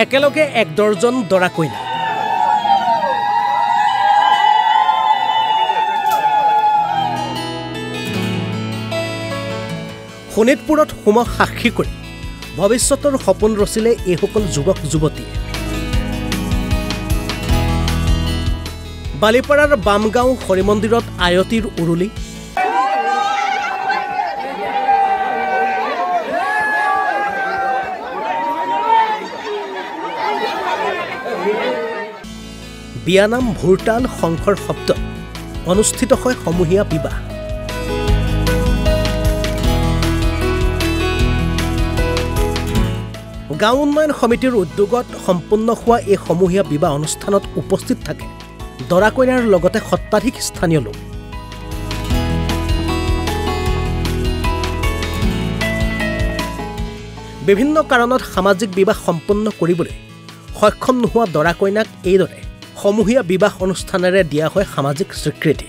একেলগে ১ ডৰ্জন দৰা কইনা শোণিতপুৰত হোমক সাক্ষী কৰি ভৱিষ্যতৰ সপোন ৰচিলে এইসকল যুৱক যুৱতীয়ে বালিপাৰাৰ বামগাঁও হৰি মন্দিৰত আয়তীৰ উৰুলি বিয়ানাম ভুৰতাল শংকৰ শব্দ অনুষ্ঠিত হয় সমূহীয়া বিবাহ গাঁও উন্নয়ন সমিতিৰ উদ্যোগত সম্পূৰ্ণ হোৱা এই সমূহীয়া বিবাহ অনুষ্ঠানত উপস্থিত থাকে দৰা কইনাৰ লগতে সত্ৰাধিক স্থানীয় লোক বিভিন্ন কাৰণত সামাজিক বিবাহ সম্পন্ন কৰিবলৈ সক্ষম নোহোৱা দৰা কইনাক এইদৰে সমূহীয়া বিবাহ অনুষ্ঠানেৰে দিয়া হয় সামাজিক স্বীকৃতি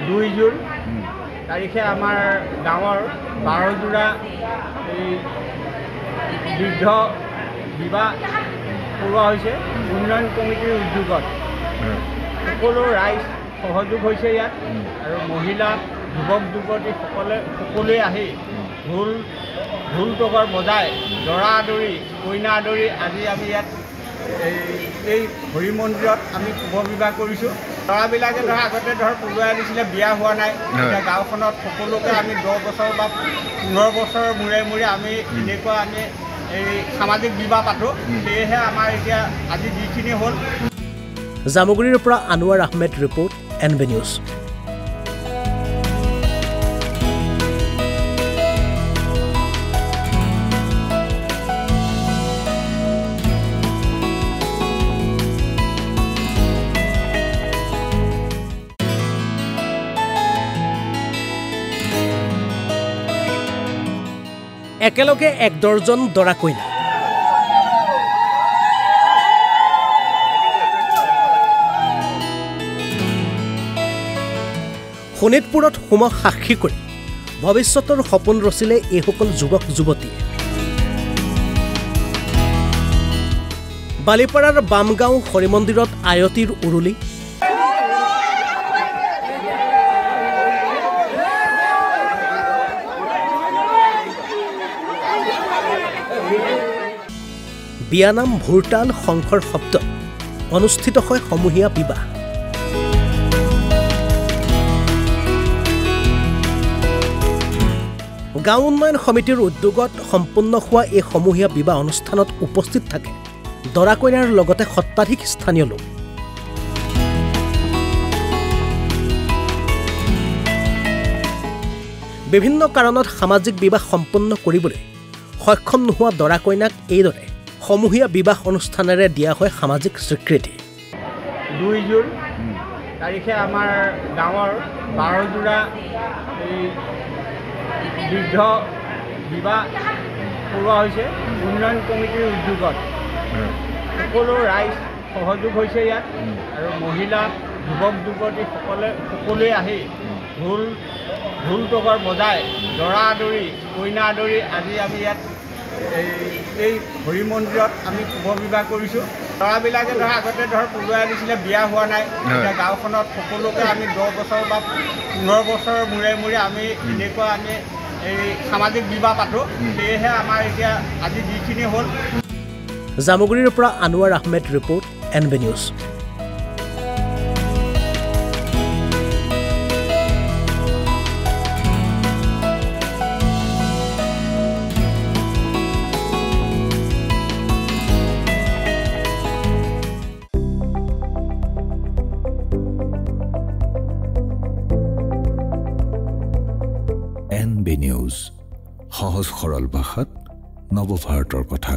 2 জুন তাৰিখে আমাৰ গাঁৱৰ 12 জোৰা এই বৃদ্ধ বিবাহ কৰোৱা হৈছে উন্নয়ন কমিটিৰ উদ্যোগত সকলো ৰাইজ সহযোগ হৈছে ইয়াত আৰু মহিলা যুৱক যুৱতী সকলোৱে আহি ঢোল টগৰ বজাই দৰা আদৰি কইনা আদৰি আজি আমি ইয়াত এই হৰি মন্দিৰত আমি শুভ বিবাহ কৰিছোঁ দৰাবিলাকে ধৰা আগতে পলুৱাই দিছিলে বিয়া হোৱা নাই এতিয়া গাঁওখনত সকলোকে আমি 10 বছৰ বা 15 বছৰৰ মূৰে আমি এনেকুৱা আমি এই সামাজিক বিবাহ পাতোঁ সেয়েহে আমাৰ এতিয়া আজি যিখিনি হ'ল জামুগুৰিৰ পৰা Anowar Ahmed report NB news একেলগে ১ ডৰ্জন দৰা কইনা শোণিতপুৰত হোমক সাক্ষী কৰি ভৱিষ্যতৰ সপোন ৰচিলে এইসকল যুৱক যুৱতীয়ে বালিপাৰাৰ বামগাঁও হৰি মন্দিৰত আয়তীৰ উৰুলি বিয়ানাম ভুৰতাল শংকৰ শব্দ অনুষ্ঠিত হয় সমূহীয়া বিবাহ গাঁও উন্নয়ন সমিতিৰ উদ্যোগত সম্পূৰ্ণ হোৱা এই সমূহীয়া বিবাহ অনুষ্ঠানত উপস্থিত থাকে দৰা কইনাৰ লগতে সত্ৰাধিক স্থানীয় লোক বিভিন্ন কাৰণত সামাজিক বিবাহ সম্পন্ন কৰিবলৈ সক্ষম নোহোৱা দৰা কইনাক এইদৰে সমূহীয়া বিবাহ অনুষ্ঠানেৰে দিয়া হয় সামাজিক স্বীকৃতি 2 জুন তাৰিখে আমাৰ গাঁৱৰ 12 জোৰা এই বৃদ্ধ বিবাহ কৰোৱা হৈছে উন্নয়ন কমিটিৰ উদ্যোগত সকলো ৰাইজ সহযোগ হৈছে ইয়াত আৰু মহিলা যুৱক যুৱতী সকলোৱে আহি ঢোল টগৰ বজাই দৰা আদৰি কইনা আদৰি আজি আমি ইয়াত এই হৰি মন্দিৰত আমি শুভ বিবাহ কৰিছোঁ দৰাবিলাকে ধৰা আগতে পলুৱাই দিছিলে বিয়া হোৱা নাই এতিয়া গাঁওখনত সকলোকে আমি 10 বছৰ বা 15 বছৰৰ মূৰে আমি এনেকুৱা আমি এই সামাজিক বিবাহ পাতোঁ সেয়েহে আমাৰ এতিয়া আজি যিখিনি হ'ল জামুগুৰিৰ পৰা Anowar Ahmed report NB news NB news সহজ সৰল ভাষাত নৱভাৰতৰ কথা।